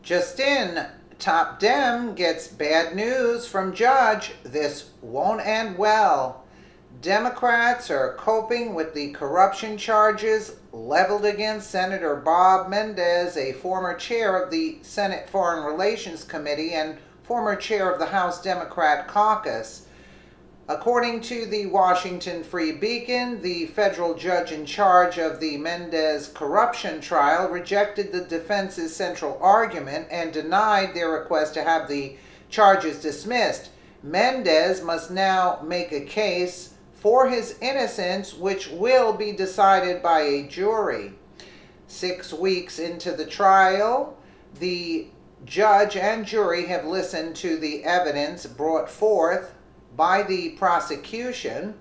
Just in, top Dem gets bad news from judge. This won't end well. Democrats are coping with the corruption charges leveled against Senator Bob Menendez, a former chair of the Senate Foreign Relations Committee and former chair of the House Democrat Caucus. According to the Washington Free Beacon, the federal judge in charge of the Menendez corruption trial rejected the defense's central argument and denied their request to have the charges dismissed. Menendez must now make a case for his innocence, which will be decided by a jury. 6 weeks into the trial, the judge and jury have listened to the evidence brought forth by the prosecution,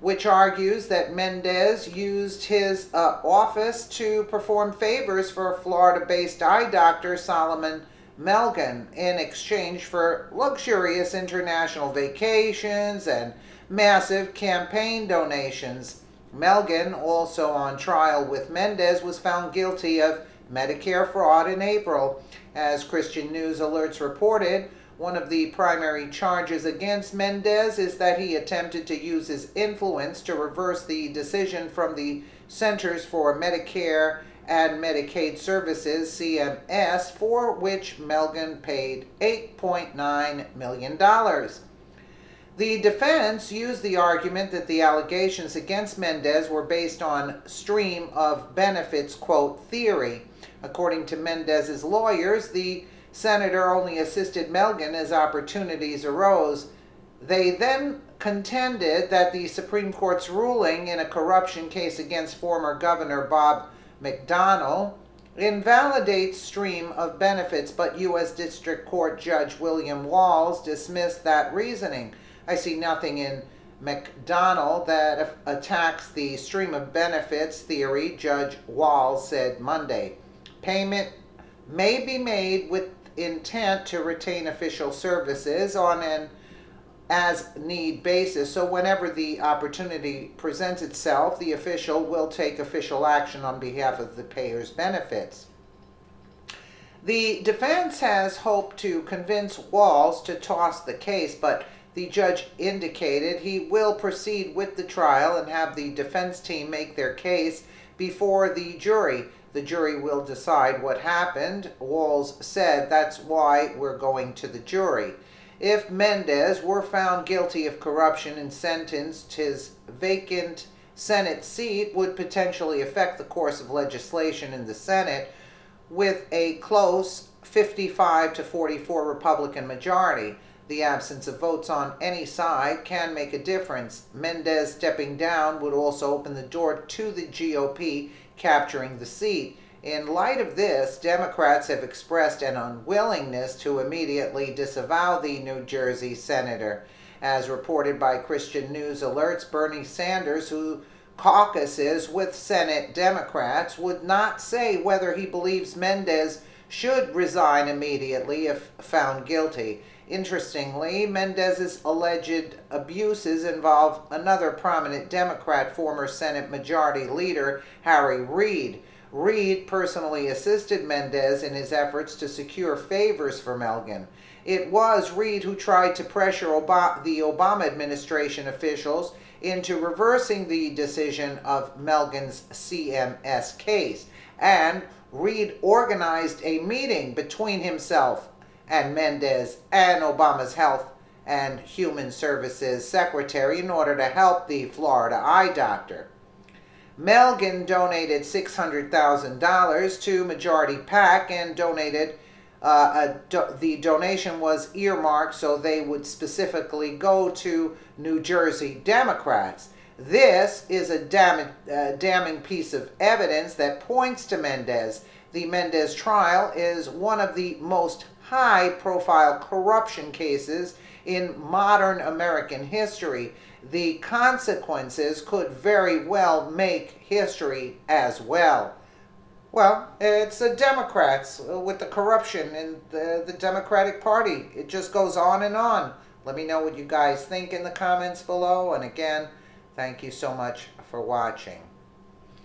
which argues that Menendez used his office to perform favors for Florida-based eye doctor Solomon Melgen in exchange for luxurious international vacations and massive campaign donations. Melgen, also on trial with Menendez, was found guilty of Medicare fraud in April. As Christian News Alerts reported, one of the primary charges against Menendez is that he attempted to use his influence to reverse the decision from the Centers for Medicare and Medicaid Services, CMS, for which Melgen paid $8.9 million. The defense used the argument that the allegations against Menendez were based on stream of benefits, quote, theory. According to Menendez's lawyers, the senator only assisted Melgen as opportunities arose. They then contended that the Supreme Court's ruling in a corruption case against former Governor Bob McDonnell invalidates stream of benefits, but U.S. District Court Judge William Walz dismissed that reasoning. I see nothing in McDonnell that attacks the stream of benefits theory, Judge Walz said Monday. Payment may be made with intent to retain official services on an as-need basis, so whenever the opportunity presents itself, the official will take official action on behalf of the payer's benefits. The defense has hoped to convince Walz to toss the case, but the judge indicated he will proceed with the trial and have the defense team make their case before the jury. The jury will decide what happened. Walz said, "That's why we're going to the jury." If Menendez were found guilty of corruption and sentenced, his vacant Senate seat would potentially affect the course of legislation in the Senate with a close 55 to 44 Republican majority. The absence of votes on any side can make a difference. Menendez stepping down would also open the door to the GOP capturing the seat. In light of this, Democrats have expressed an unwillingness to immediately disavow the New Jersey senator. As reported by Christian News Alerts, Bernie Sanders, who caucuses with Senate Democrats, would not say whether he believes Menendez should resign immediately if found guilty. Interestingly, Menendez's alleged abuses involve another prominent Democrat, former Senate Majority Leader Harry Reid. Reid personally assisted Menendez in his efforts to secure favors for Melgen. It was Reid who tried to pressure the Obama administration officials into reversing the decision of Melgen's CMS case, and Reid organized a meeting between himself and Menendez and Obama's Health and Human Services Secretary in order to help the Florida eye doctor. Melgen donated $600,000 to Majority PAC and donated the donation was earmarked so they would specifically go to New Jersey Democrats. This is a damning piece of evidence that points to Menendez. The Menendez trial is one of the most high-profile corruption cases in modern American history. The consequences could very well make history as well. Well, it's the Democrats with the corruption in the Democratic Party. It just goes on and on. Let me know what you guys think in the comments below. And again, thank you so much for watching.